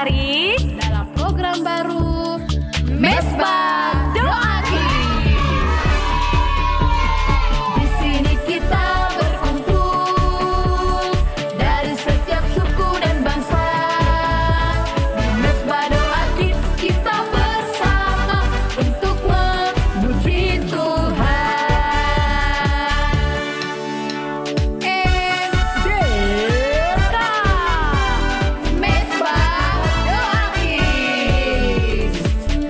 Tari dalam program baru Mesbah Doa Kids. Di sini kita berkumpul dari setiap suku dan bangsa. Di Mesbah Doa Kids kita bersama untuk memuji Tuhan. MDK Mesbah Doa Kids.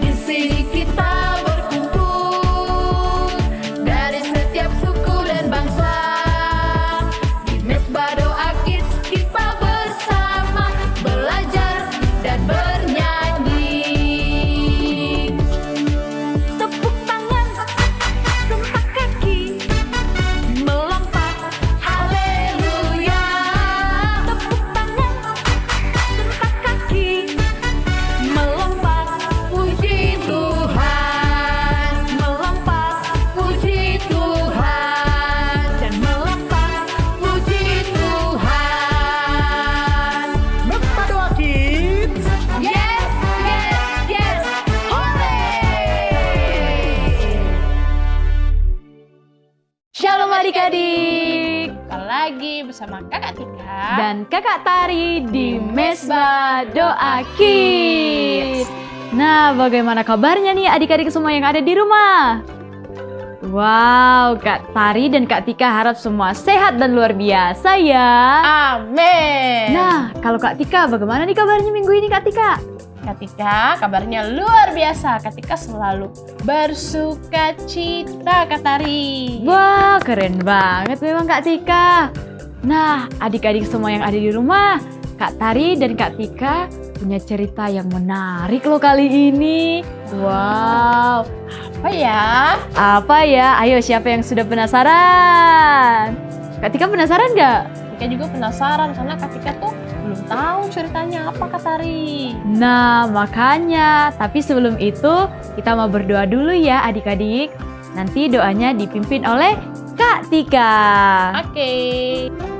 Di sini kita berkumpul dari setiap suku dan bangsa. Di Mesbah Doa Kids kita bersama belajar dan bernyanyi. Tepuk tangan, gempak kaki, melompat, haleluya. Tepuk tangan, gempak kaki, melompat, puji Tuhan. Melompat, puji Tuhan. Dan melompat, puji Tuhan. Mesbah Doa Kids. Yes, yes, yes, hore! Shalom adik-adik Kembali lagi bersama Kakak Tika dan Kakak Tari di Mesbah Doa Kids. Nah, bagaimana kabarnya nih adik-adik semua yang ada di rumah? Wow, Kak Tari dan Kak Tika harap semua sehat dan luar biasa ya. Amin. Nah, kalau Kak Tika, bagaimana nih kabarnya minggu ini Kak Tika? Kak Tika kabarnya luar biasa. Kak Tika selalu bersuka cita, Kak Tari. Wah, keren banget memang Kak Tika. Nah, adik-adik semua yang ada di rumah, Kak Tari dan Kak Tika punya cerita yang menarik loh kali ini. Wow, Apa ya? apa ya? Ayo, siapa yang sudah penasaran? Kak Tika penasaran nggak? Tika juga penasaran karena Kak Tika tuh belum tahu ceritanya apa, Kak Tari. Nah, makanya. Tapi sebelum itu, kita mau berdoa dulu ya adik-adik. Nanti doanya dipimpin oleh Kak Tika. Oke.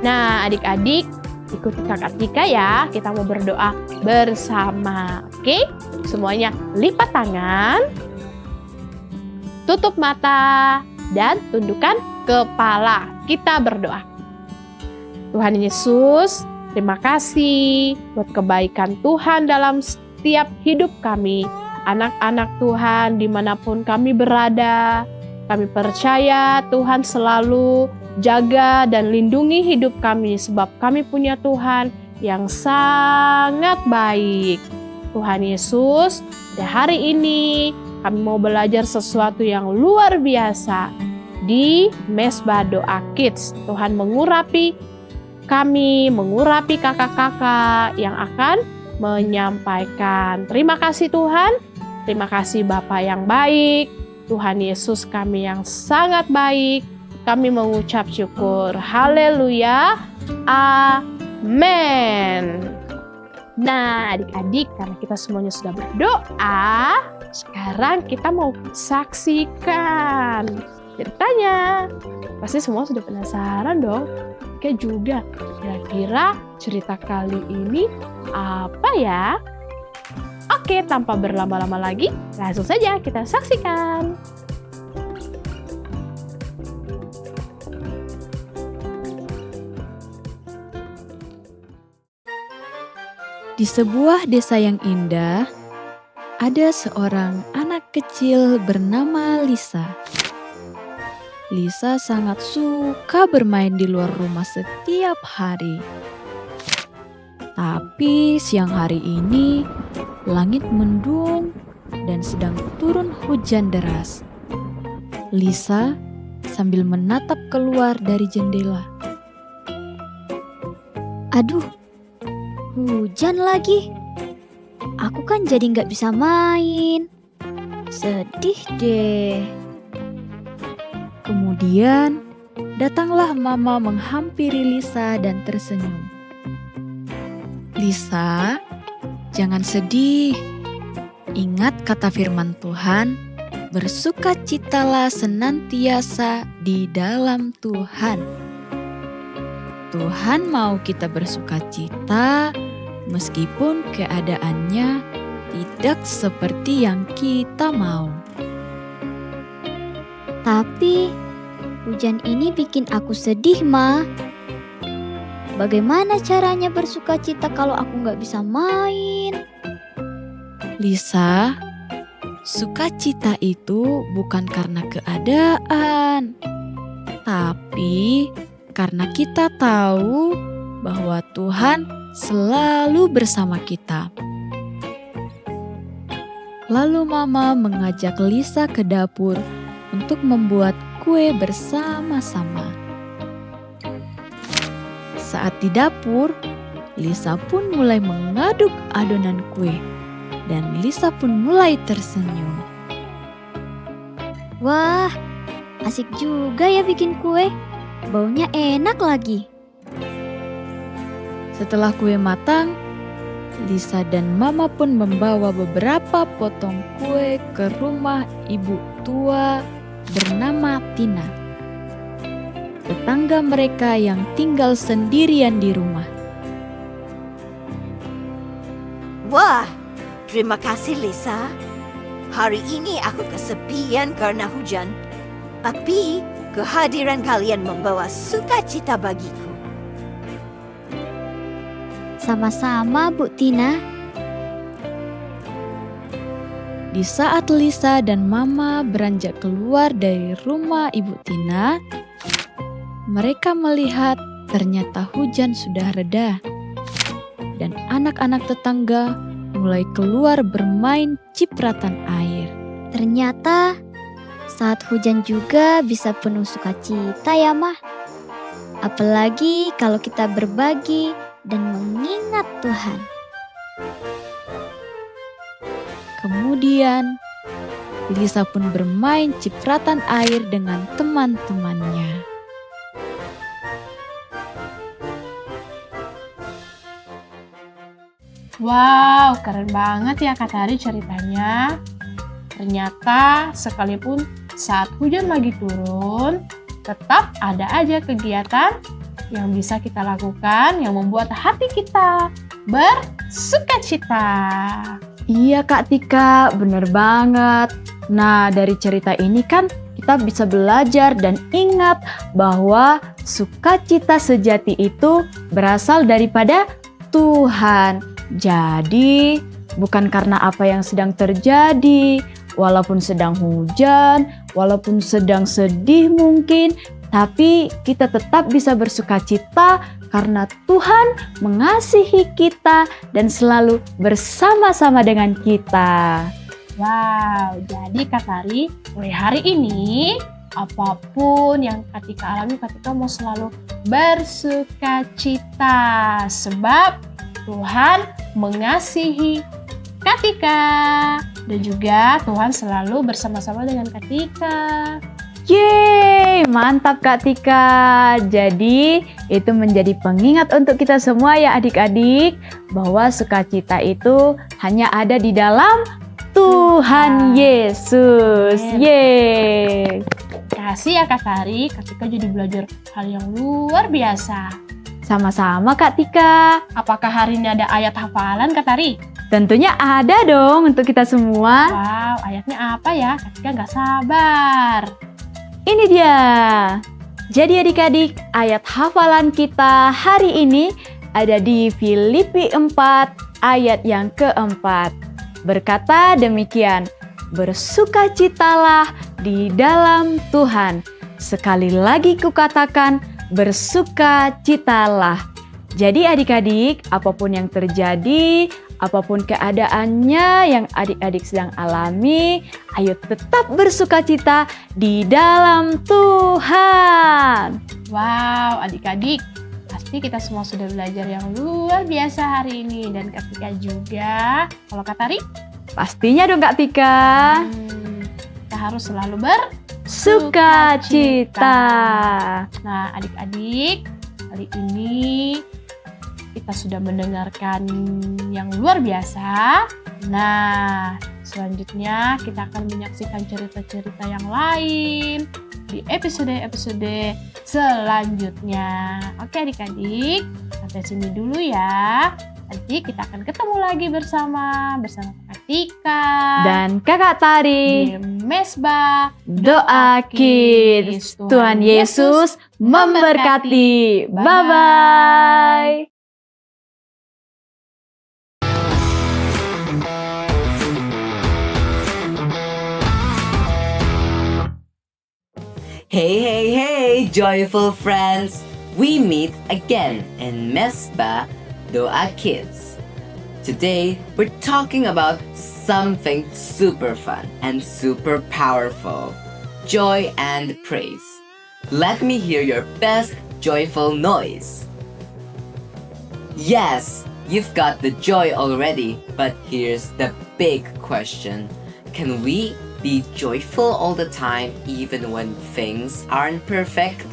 Nah, adik-adik ikuti Kakak Tika ya. Kita mau berdoa bersama. Oke? Semuanya lipat tangan, tutup mata, dan tundukkan kepala. Kita berdoa. Tuhan Yesus, terima kasih buat kebaikan Tuhan dalam setiap hidup kami. Anak-anak Tuhan dimanapun kami berada, kami percaya Tuhan selalu jaga dan lindungi hidup kami sebab kami punya Tuhan yang sangat baik. Tuhan Yesus, di hari ini kami mau belajar sesuatu yang luar biasa di Mesbah Doa Kids. Tuhan mengurapi kami, mengurapi kakak-kakak yang akan menyampaikan. Terima kasih Tuhan, terima kasih Bapa yang baik, Tuhan Yesus kami yang sangat baik. Kami mengucap syukur. Haleluya. Amin. Nah, adik-adik, karena kita semuanya sudah berdoa, sekarang kita mau saksikan ceritanya. Pasti semua sudah penasaran dong. Oke juga, kira-kira cerita kali ini apa ya? Oke, tanpa berlama-lama lagi, langsung saja kita saksikan. Di sebuah desa yang indah, ada seorang anak kecil bernama Lisa. Lisa sangat suka bermain di luar rumah setiap hari. Tapi siang hari ini, langit mendung dan sedang turun hujan deras. Lisa sambil menatap keluar dari jendela. Aduh, hujan lagi. Aku kan jadi nggak bisa main. Sedih deh. Kemudian datanglah Mama menghampiri Lisa dan tersenyum. Lisa, jangan sedih. Ingat kata firman Tuhan, bersukacitalah senantiasa di dalam Tuhan. Tuhan mau kita bersukacita meskipun keadaannya tidak seperti yang kita mau. Tapi hujan ini bikin aku sedih, Ma. Bagaimana caranya bersuka cita kalau aku nggak bisa main? Lisa, sukacita itu bukan karena keadaan, tapi karena kita tahu bahwa Tuhan selalu bersama kita. Lalu Mama mengajak Lisa ke dapur untuk membuat kue bersama-sama. Saat di dapur, Lisa pun mulai mengaduk adonan kue. Dan Lisa pun mulai tersenyum. Wah, asik juga ya bikin kue. Baunya enak lagi. Setelah kue matang, Lisa dan Mama pun membawa beberapa potong kue ke rumah ibu tua bernama Tina, tetangga mereka yang tinggal sendirian di rumah. Wah, terima kasih Lisa. Hari ini aku kesepian karena hujan. Tapi kehadiran kalian membawa sukacita bagiku. Sama-sama, Bu Tina. Di saat Lisa dan Mama beranjak keluar dari rumah Ibu Tina, mereka melihat ternyata hujan sudah reda dan anak-anak tetangga mulai keluar bermain cipratan air. Ternyata saat hujan juga bisa penuh sukacita ya, Mah. Apalagi kalau kita berbagi dan mengingat Tuhan. Kemudian, Lisa pun bermain cipratan air dengan teman-temannya. Wow, keren banget ya Kak Tari ceritanya. Ternyata sekalipun saat hujan lagi turun, tetap ada aja kegiatan yang bisa kita lakukan yang membuat hati kita bersukacita. Iya Kak Tika, bener banget. Nah, dari cerita ini kan kita bisa belajar dan ingat bahwa sukacita sejati itu berasal daripada Tuhan. Jadi, bukan karena apa yang sedang terjadi, walaupun sedang hujan, walaupun sedang sedih mungkin, tapi kita tetap bisa bersukacita karena Tuhan mengasihi kita dan selalu bersama-sama dengan kita. Wow, jadi Kak Tari, mulai hari ini apapun yang Katika alami, Katika mau selalu bersukacita sebab Tuhan mengasihi Katika dan juga Tuhan selalu bersama-sama dengan Katika. Yeay, mantap Kak Tika. Jadi itu menjadi pengingat untuk kita semua ya adik-adik bahwa sukacita itu hanya ada di dalam Tuhan Yesus. Yeay. Kasih ya Kak Tari, Katika jadi belajar hal yang luar biasa. Sama-sama Kak Tika. Apakah hari ini ada ayat hafalan Kak Tari? Tentunya ada dong untuk kita semua. Wow, ayatnya apa ya? Katika nggak sabar. Ini dia. Jadi adik-adik, ayat hafalan kita hari ini ada di Filipi 4 ayat yang keempat. Berkata demikian, bersukacitalah di dalam Tuhan. Sekali lagi kukatakan, bersukacitalah. Jadi adik-adik, apapun yang terjadi, apapun keadaannya yang adik-adik sedang alami, ayo tetap bersukacita di dalam Tuhan. Wow, adik-adik, pasti kita semua sudah belajar yang luar biasa hari ini. Dan Katika juga. Kalau Kak Tari? Pastinya dong Kak Tika. Kita harus selalu Sukacita. Nah, adik-adik, kali ini kita sudah mendengarkan yang luar biasa. Nah, selanjutnya kita akan menyaksikan cerita-cerita yang lain di episode-episode selanjutnya. Oke adik-adik, sampai sini dulu ya. Nanti kita akan ketemu lagi bersama Kak Tika Dan Kakak Tari, di Mesbah Doa Kids. Tuhan Yesus memberkati. Bye-bye. Hey, joyful friends! We meet again in Mesbah Doa Kids. Today, we're talking about something super fun and super powerful. Joy and praise. Let me hear your best joyful noise. Yes, you've got the joy already, but here's the big question. Can we be joyful all the time even when things aren't perfect?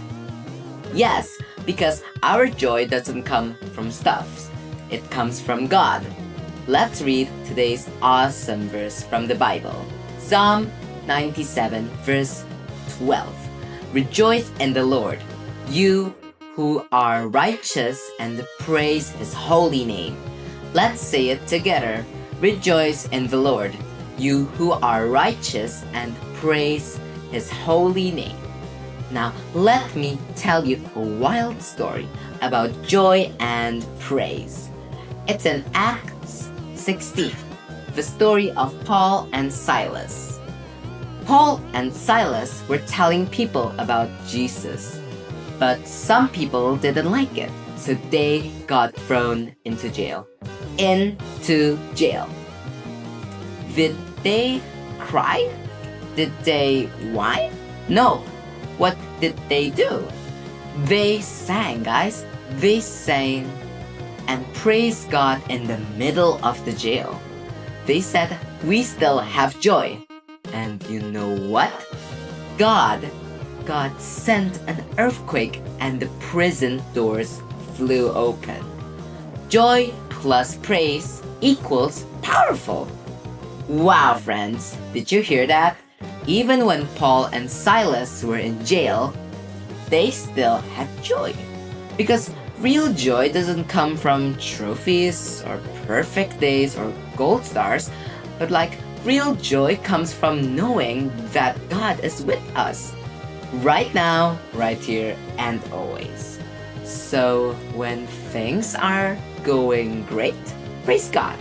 Yes, because our joy doesn't come from stuff. It comes from God. Let's read today's awesome verse from the Bible. Psalm 97 verse 12. Rejoice in the Lord, you who are righteous, and praise His holy name. Let's say it together. Rejoice in the Lord, you who are righteous, and praise His holy name. Now, let me tell you a wild story about joy and praise. It's in Acts 16, the story of Paul and Silas. Paul and Silas were telling people about Jesus, but some people didn't like it, so they got thrown into jail. Did they cry? Did they whine? No. What did they do? They sang, guys. They sang and praised God in the middle of the jail. They said, we still have joy. And you know what? God sent an earthquake and the prison doors flew open. Joy plus praise equals powerful. Wow, friends, did you hear that? Even when Paul and Silas were in jail, they still had joy. Because real joy doesn't come from trophies or perfect days or gold stars, but real joy comes from knowing that God is with us. Right now, right here, and always. So when things are going great, praise God.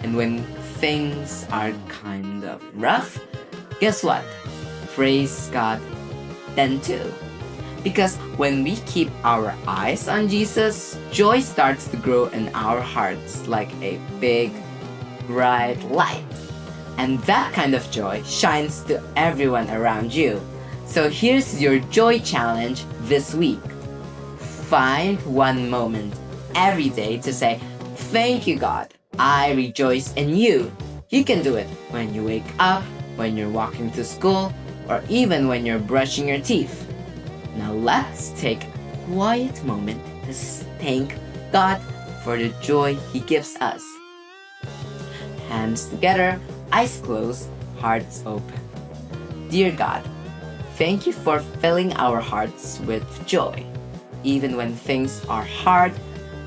And when things are kind of rough, guess what? Praise God then too. Because when we keep our eyes on Jesus, joy starts to grow in our hearts like a big, bright light. And that kind of joy shines to everyone around you. So here's your joy challenge this week. Find one moment every day to say, thank you, God. I rejoice in you. You can do it when you wake up, when you're walking to school, or even when you're brushing your teeth. Now let's take a quiet moment to thank God for the joy He gives us. Hands together, eyes closed, hearts open. Dear God, thank you for filling our hearts with joy. Even when things are hard,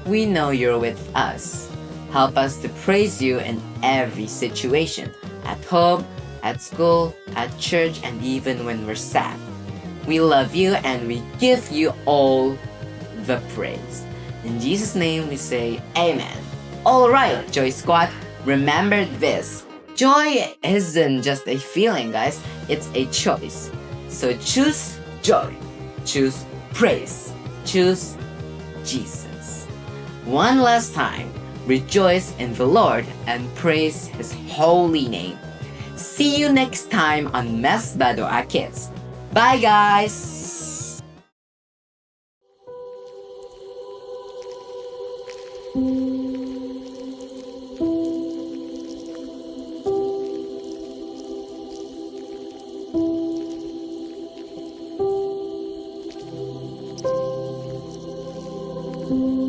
we know you're with us. Help us to praise you in every situation, at home, at school, at church, and even when we're sad. We love you and we give you all the praise. In Jesus' name we say amen. Alright, Joy Squad, remember this. Joy isn't just a feeling, guys. It's a choice. So choose joy. Choose praise. Choose Jesus. One last time. Rejoice in the Lord and praise His holy name. See you next time on Mesbah Doa Kids. Bye, guys! Thank you.